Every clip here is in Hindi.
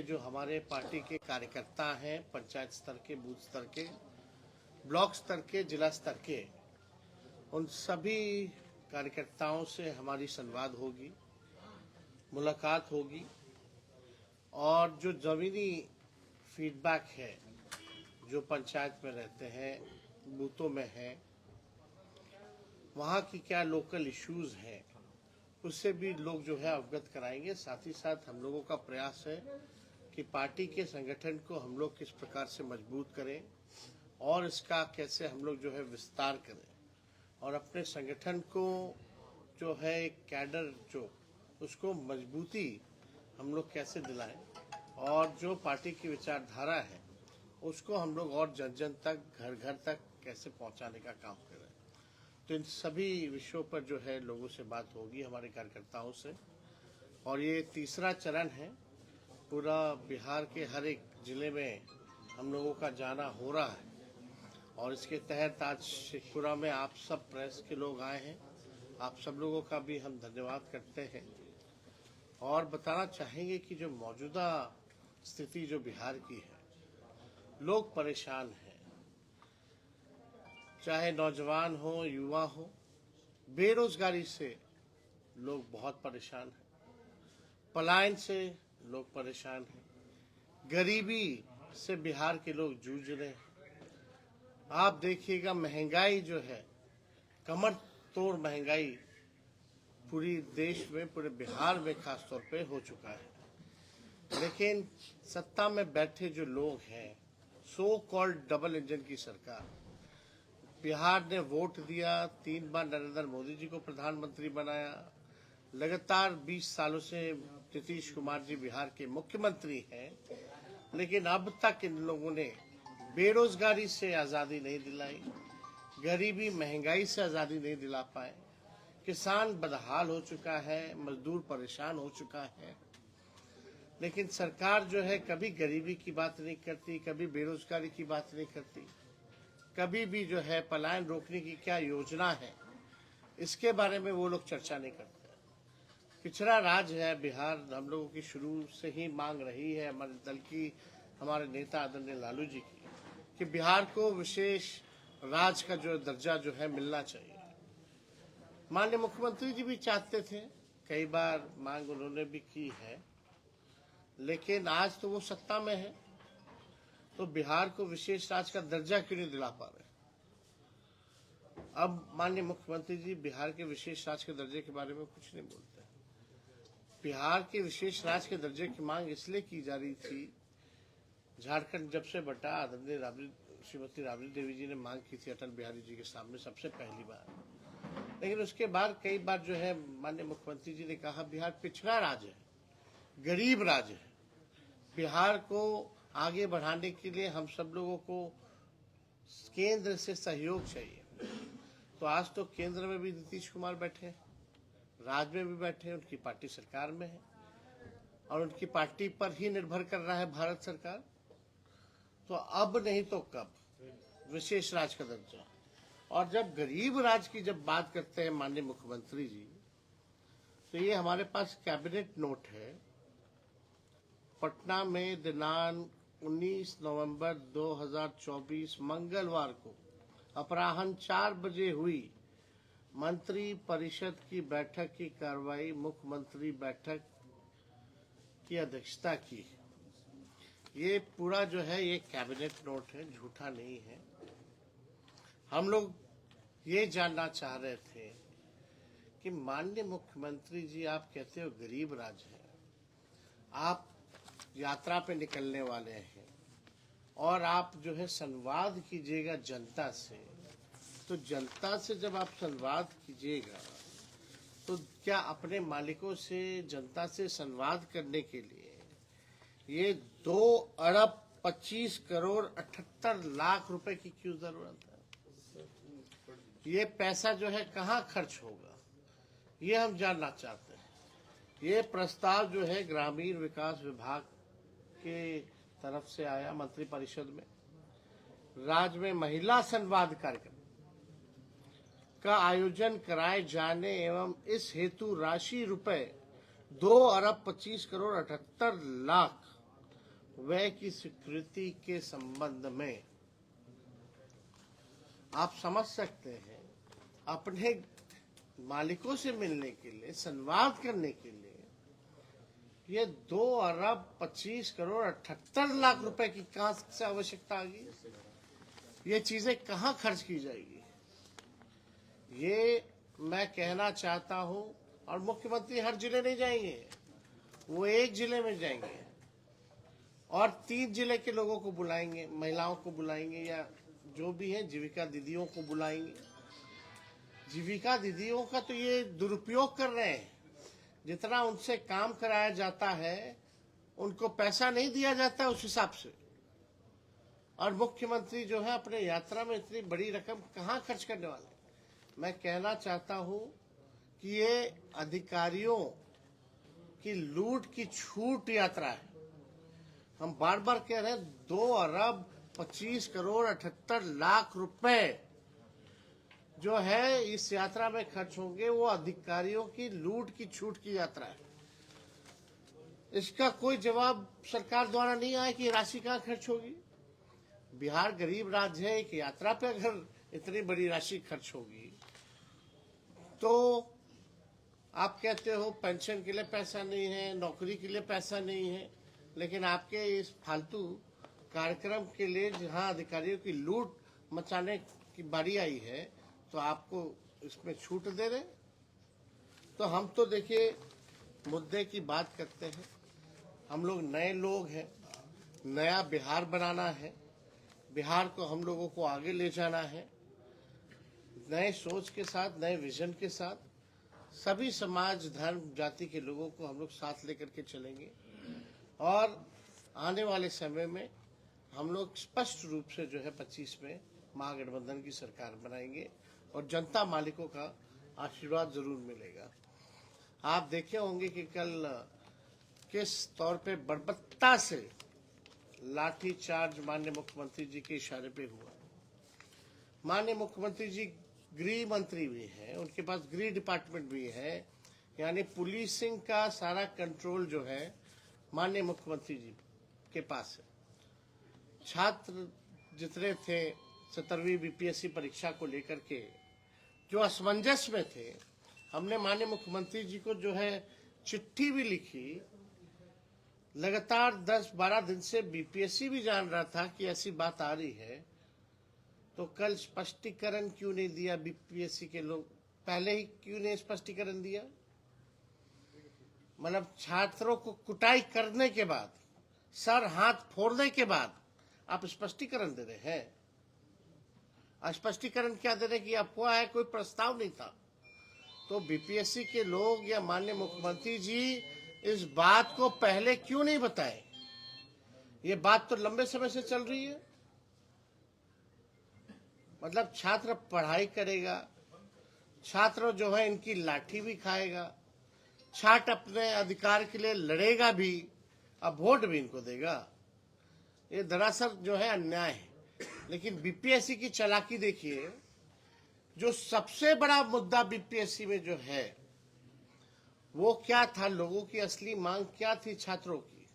जो हमारे पार्टी के कार्यकर्ता हैं, पंचायत स्तर के, बूथ स्तर के, ब्लॉक स्तर के, जिला स्तर के, उन सभी कार्यकर्ताओं से हमारी संवाद होगी, मुलाकात होगी और जो ज़मीनी फीडबैक है, जो पंचायत में रहते हैं, बूथों में हैं, वहाँ की क्या लोकल इश्यूज़ हैं, उससे भी लोग जो है अवगत कराएंगे। साथ ही साथ हम लोगों का प्रयास है कि पार्टी के संगठन को हम लोग किस प्रकार से मजबूत करें और इसका कैसे हम लोग जो है विस्तार करें और अपने संगठन को जो है एक कैडर जो उसको मजबूती हम लोग कैसे दिलाएं और जो पार्टी की विचारधारा है उसको हम लोग और जन जन तक, घर घर तक कैसे पहुंचाने का काम करें। तो इन सभी विषयों पर जो है लोगों से बात होगी, हमारे कार्यकर्ताओं से। और ये तीसरा चरण है। पूरा बिहार के हर एक जिले में हम लोगों का जाना हो रहा है और इसके तहत आज शेखपुरा में आप सब प्रेस के लोग आए हैं। आप सब लोगों का भी हम धन्यवाद करते हैं और बताना चाहेंगे कि जो मौजूदा स्थिति जो बिहार की है, लोग परेशान हैं, चाहे नौजवान हो, युवा हो, बेरोजगारी से लोग बहुत परेशान हैं, पलायन से लोग परेशान हैं, गरीबी से बिहार के लोग जूझ रहे हैं। आप देखिएगा महंगाई जो है, कमर तोड़ महंगाई पूरी देश में, पूरे बिहार में खास तौर पे हो चुका है। लेकिन सत्ता में बैठे जो लोग हैं, सो कॉल्ड डबल इंजन की सरकार, बिहार ने वोट दिया, 3 बार नरेंद्र मोदी जी को प्रधानमंत्री बनाया, लगातार 20 सालों से नीतीश कुमार जी बिहार के मुख्यमंत्री हैं, लेकिन अब तक इन लोगों ने बेरोजगारी से आज़ादी नहीं दिलाई, गरीबी महंगाई से आज़ादी नहीं दिला पाए, किसान बदहाल हो चुका है, मजदूर परेशान हो चुका है। लेकिन सरकार जो है कभी गरीबी की बात नहीं करती, कभी बेरोजगारी की बात नहीं करती, कभी भी जो है पलायन रोकने की क्या योजना है इसके बारे में वो लोग चर्चा नहीं करते। पिछड़ा राज्य है बिहार, हम लोगों की शुरू से ही मांग रही है, हमारे दल की, हमारे नेता आदरणीय लालू जी की, कि बिहार को विशेष राज्य का जो दर्जा जो है मिलना चाहिए। माननीय मुख्यमंत्री जी भी चाहते थे, कई बार मांग उन्होंने भी की है, लेकिन आज तो वो सत्ता में है, तो बिहार को विशेष राज्य का दर्जा क्यों नहीं दिला पा रहे। अब माननीय मुख्यमंत्री जी बिहार के विशेष राज्य के दर्जे के बारे में कुछ नहीं बोलते। बिहार के विशेष राज्य के दर्जे की मांग इसलिए की जा रही थी, झारखंड जब से बटा, आदरणीय श्रीमती राबड़ी देवी जी ने मांग की थी अटल बिहारी जी के सामने सबसे पहली बार, लेकिन उसके बाद कई बार जो है माननीय मुख्यमंत्री जी ने कहा बिहार पिछड़ा राज्य है, गरीब राज्य है, बिहार को आगे बढ़ाने के लिए हम सब लोगों को केंद्र से सहयोग चाहिए। तो आज तो केंद्र में भी नीतीश कुमार बैठे हैं, राज्य में भी बैठे हैं, उनकी पार्टी सरकार में है और उनकी पार्टी पर ही निर्भर कर रहा है भारत सरकार। तो अब नहीं तो कब विशेष राज्य का दर्जा। और जब गरीब राज्य की जब बात करते हैं माननीय मुख्यमंत्री जी, तो ये हमारे पास कैबिनेट नोट है। पटना में दिनांक 19 नवंबर 2024 मंगलवार को अपराह्न 4 बजे हुई मंत्री परिषद की बैठक की कार्रवाई मुख्यमंत्री बैठक की अध्यक्षता की। ये पूरा जो है ये कैबिनेट नोट है, झूठा नहीं है। हम लोग ये जानना चाह रहे थे कि माननीय मुख्यमंत्री जी, आप कहते हो गरीब राज्य है, आप यात्रा पे निकलने वाले हैं और आप जो है संवाद कीजिएगा जनता से। तो जनता से जब आप संवाद कीजिएगा तो क्या अपने मालिकों से, जनता से संवाद करने के लिए ये 2 अरब 25 करोड़ 78 लाख रुपए की क्यों जरूरत है? ये पैसा जो है कहाँ खर्च होगा, ये हम जानना चाहते हैं। ये प्रस्ताव जो है ग्रामीण विकास विभाग के तरफ से आया मंत्रिपरिषद में। राज्य में महिला संवाद कार्यक्रम का आयोजन कराए जाने एवं इस हेतु राशि रुपए 2 अरब 25 करोड़ 78 लाख व्यय की स्वीकृति के संबंध में आप समझ सकते हैं, अपने मालिकों से मिलने के लिए, संवाद करने के लिए ये 2 अरब 25 करोड़ 78 लाख रुपए की कहां से आवश्यकता आ गई? ये चीजें कहां खर्च की जाएगी? ये मैं कहना चाहता हूं। और मुख्यमंत्री हर जिले नहीं जाएंगे, वो एक जिले में जाएंगे और 3 जिले के लोगों को बुलाएंगे, महिलाओं को बुलाएंगे या जो भी है जीविका दीदियों को बुलाएंगे। जीविका दीदियों का तो ये दुरुपयोग कर रहे हैं। जितना उनसे काम कराया जाता है उनको पैसा नहीं दिया जाता उस हिसाब से। और मुख्यमंत्री जो है अपने यात्रा में इतनी बड़ी रकम कहां खर्च करने वाले? मैं कहना चाहता हूं कि ये अधिकारियों की लूट की छूट यात्रा है। हम बार बार कह रहे हैं 2 अरब 25 करोड़ 78 लाख रुपए जो है इस यात्रा में खर्च होंगे, वो अधिकारियों की लूट की छूट की यात्रा है। इसका कोई जवाब सरकार द्वारा नहीं आया कि राशि कहां खर्च होगी। बिहार गरीब राज्य है, एक यात्रा पे अगर इतनी बड़ी राशि खर्च होगी तो आप कहते हो पेंशन के लिए पैसा नहीं है, नौकरी के लिए पैसा नहीं है, लेकिन आपके इस फालतू कार्यक्रम के लिए जहां अधिकारियों की लूट मचाने की बारी आई है तो आपको इसमें छूट दे रहे। तो हम तो देखिए मुद्दे की बात करते हैं। हम लोग नए लोग हैं, नया बिहार बनाना है, बिहार को हम लोगों को आगे ले जाना है, नए सोच के साथ, नए विजन के साथ। सभी समाज, धर्म, जाति के लोगों को हम लोग साथ लेकर के चलेंगे और आने वाले समय में हम लोग स्पष्ट रूप से जो है 25 में महागठबंधन की सरकार बनाएंगे और जनता मालिकों का आशीर्वाद जरूर मिलेगा। आप देखे होंगे कि कल किस तौर पे बर्बरता से लाठी चार्ज माननीय मुख्यमंत्री जी के इशारे पे हुआ। माननीय मुख्यमंत्री जी गृह मंत्री भी हैं, उनके पास गृह डिपार्टमेंट भी है, यानी पुलिसिंग का सारा कंट्रोल जो है माननीय मुख्यमंत्री जी के पास है। छात्र जितने थे 17वीं बीपीएससी परीक्षा को लेकर के जो असमंजस में थे, हमने माननीय मुख्यमंत्री जी को जो है चिट्ठी भी लिखी। लगातार 10-12 दिन से बीपीएससी भी जान रहा था कि ऐसी बात आ रही है, तो कल स्पष्टीकरण क्यों नहीं दिया बीपीएससी के लोग? पहले ही क्यों नहीं स्पष्टीकरण दिया? मतलब छात्रों को कुटाई करने के बाद, सर हाथ फोड़ने के बाद आप स्पष्टीकरण दे रहे हैं। स्पष्टीकरण क्या दे रहे कि अफवाह है, कोई प्रस्ताव नहीं था। तो बीपीएससी के लोग या माननीय मुख्यमंत्री जी इस बात को पहले क्यों नहीं बताए? ये बात तो लंबे समय से चल रही है। मतलब छात्र पढ़ाई करेगा, छात्र जो है इनकी लाठी भी खाएगा, छात्र अपने अधिकार के लिए लड़ेगा भी, अब वोट भी इनको देगा। ये दरअसल जो है अन्याय है। लेकिन बीपीएससी की चालाकी देखिए, जो सबसे बड़ा मुद्दा बीपीएससी में जो है वो क्या था, लोगों की असली मांग क्या थी छात्रों की,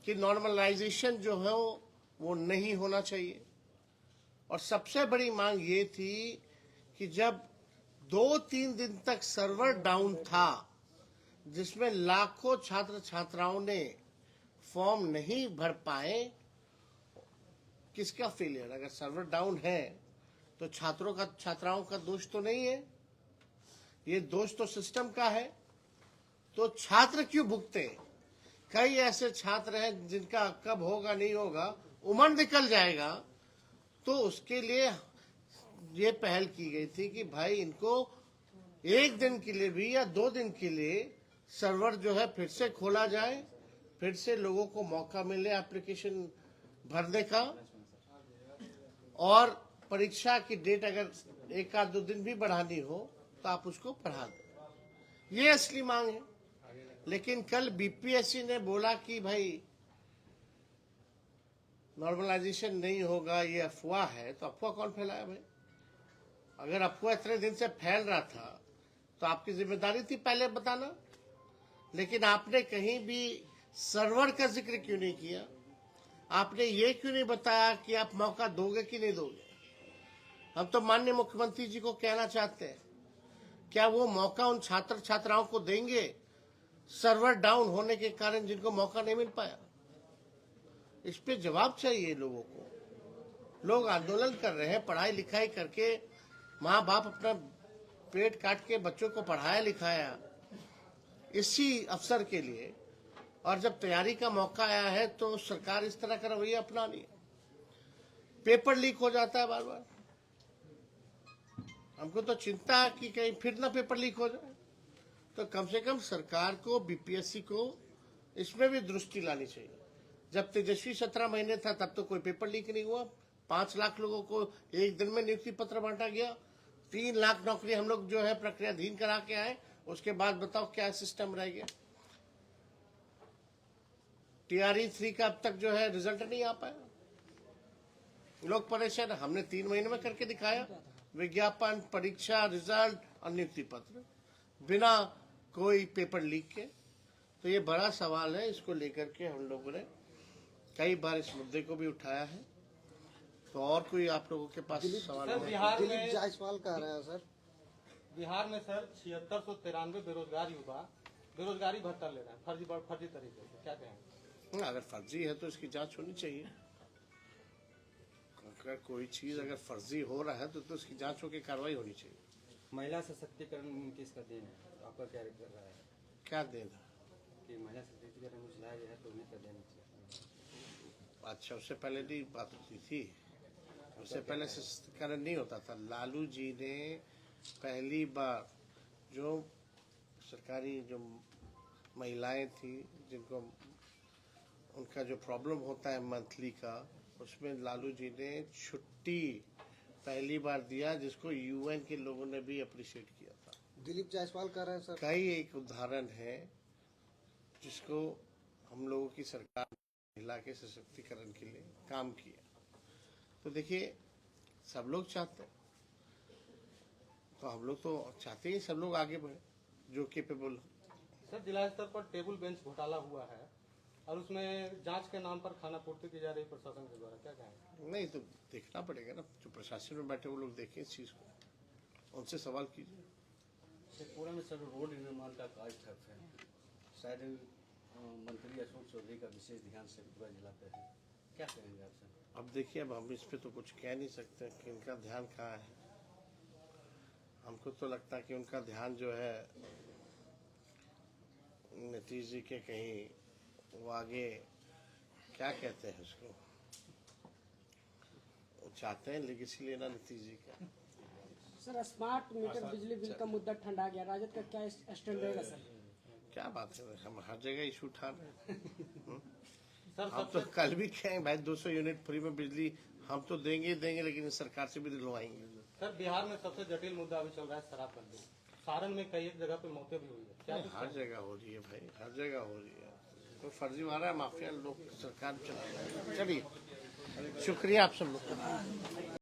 कि नॉर्मलाइजेशन जो है वो नहीं होना चाहिए। और सबसे बड़ी मांग ये थी कि जब 2-3 दिन तक सर्वर डाउन था, जिसमें लाखों छात्र छात्राओं ने फॉर्म नहीं भर पाए, किसका फेलियर? अगर सर्वर डाउन है तो छात्रों का, छात्राओं का दोष तो नहीं है, ये दोष तो सिस्टम का है। तो छात्र क्यों भुगते? कई ऐसे छात्र हैं जिनका कब होगा नहीं होगा उम्र निकल जाएगा, तो उसके लिए ये पहल की गई थी कि भाई इनको 1 दिन के लिए भी या 2 दिन के लिए सर्वर जो है फिर से खोला जाए, फिर से लोगों को मौका मिले एप्लीकेशन भरने का, और परीक्षा की डेट अगर 1-2 दिन भी बढ़ानी हो तो आप उसको बढ़ा दें। ये असली मांग है। लेकिन कल बीपीएससी ने बोला कि भाई नॉर्मलाइजेशन नहीं होगा, ये अफवाह है। तो अफवाह कौन फैलाया भाई? अगर अफवाह इतने दिन से फैल रहा था तो आपकी जिम्मेदारी थी पहले बताना। लेकिन आपने कहीं भी सर्वर का जिक्र क्यों नहीं किया? आपने ये क्यों नहीं बताया कि आप मौका दोगे कि नहीं दोगे? हम तो माननीय मुख्यमंत्री जी को कहना चाहते हैं, क्या वो मौका उन छात्र छात्राओं को देंगे सर्वर डाउन होने के कारण जिनको मौका नहीं मिल पाया? इस पे जवाब चाहिए लोगों को। लोग आंदोलन कर रहे हैं, पढ़ाई लिखाई करके माँ बाप अपना पेट काट के बच्चों को पढ़ाया लिखाया इसी अवसर के लिए, और जब तैयारी का मौका आया है तो सरकार इस तरह का रवैया अपना रही है। पेपर लीक हो जाता है बार बार। हमको तो चिंता है कि कहीं फिर ना पेपर लीक हो जाए। तो कम से कम सरकार को, बीपीएससी को इसमें भी दृष्टि लानी चाहिए। जब तेजस्वी 17 महीने था तब तो कोई पेपर लीक नहीं हुआ। 5 लाख लोगों को एक दिन में नियुक्ति पत्र बांटा गया। 3 लाख नौकरी हम लोग जो है प्रक्रियाधीन करा के आए। उसके बाद बताओ क्या सिस्टम रह गया। टीआरई 3 का अब तक जो है रिजल्ट नहीं आ पाया। लोग परेशान। हमने 3 महीने में करके दिखाया, विज्ञापन, परीक्षा, रिजल्ट और नियुक्ति पत्र, बिना कोई पेपर लीक के। तो ये बड़ा सवाल है, इसको लेकर के हम लोगों ने कई बार इस मुद्दे को भी उठाया है। तो और कोई आप लोगों के पास सवाल है? दिलीप जायसवाल कह रहे हैं सर, बिहार में सर 7693 बेरोजगार युवा बेरोजगारी भत्ता ले रहे हैं फर्जी तरीके से, क्या कहेंगे? अगर फर्जी है तो इसकी जांच होनी चाहिए। अगर कोई चीज अगर फर्जी हो रहा है तो उसकी जांच होकर कार्रवाई होनी चाहिए। महिला सशक्तिकरण किसका देन है? आपका क्या कर रहा है क्या देना कि महिला सशक्तिकरण कुछ लाया गया है तो उन्हें कर देना चाहिए? अच्छा, उससे पहले नहीं बात होती थी? उससे पहले सशक्तिकरण नहीं होता था। लालू जी ने पहली बार जो सरकारी जो महिलाएं थी जिनको उनका जो प्रॉब्लम होता है मंथली का, उसमें लालू जी ने छुट्टी पहली बार दिया, जिसको यूएन के लोगों ने भी अप्रिशिएट किया था। दिलीप जायसवाल कह रहे हैं सर, कई एक उदाहरण है जिसको हम लोगों की सरकार ने महिला के सशक्तिकरण के लिए काम किया। तो देखिए, सब लोग चाहते हैं, तो हम लोग तो चाहते ही सब लोग आगे बढ़े जो केपेबल। सर जिला स्तर पर टेबल बेंच घोटाला हुआ है और उसमें जांच के नाम पर खाना पूर्ति की जा रही प्रशासन के द्वारा, क्या कहेंगे? नहीं तो देखना पड़ेगा ना, जो प्रशासन में बैठे वो लोग देखें इस चीज को, उनसे सवाल कीजिए। शेखपुरा में सर रोड निर्माण का कार्य ठप है, शायद मंत्री अशोक चौधरी का विशेष ध्यान शेखपुरा जिला पे है, क्या कहेंगे आप सर? अब देखिए, अब हम इस पे तो कुछ कह नहीं सकते कि उनका ध्यान कहाँ है। हमको तो लगता है कि उनका ध्यान जो है नीतीश जी के कहीं वो आगे क्या कहते हैं उसको, वो चाहते हैं लेगेसी लेना नीतीश जी का। सर स्मार्ट मीटर बिजली बिल का मुद्दा ठंडा गया, राजद का क्या स्टैंड रहेगा सर? क्या बात है, हम हर जगह इशू उठा रहे हैं। सर हम तो कल भी कहें भाई 200 यूनिट फ्री में बिजली हम तो देंगे ही देंगे, लेकिन सरकार से भी दिलवाएंगे। सर बिहार में सबसे जटिल मुद्दा अभी चल रहा है शराबबंदी। सारण में कई एक जगह पे मौतें भी हुई है, क्या कुछ हर जगह हो रही है भाई, हर जगह हो रही है। तो फर्जीवाड़ा माफिया लोग सरकार चला रहे हैं। चलिए, शुक्रिया आप सब लोग का।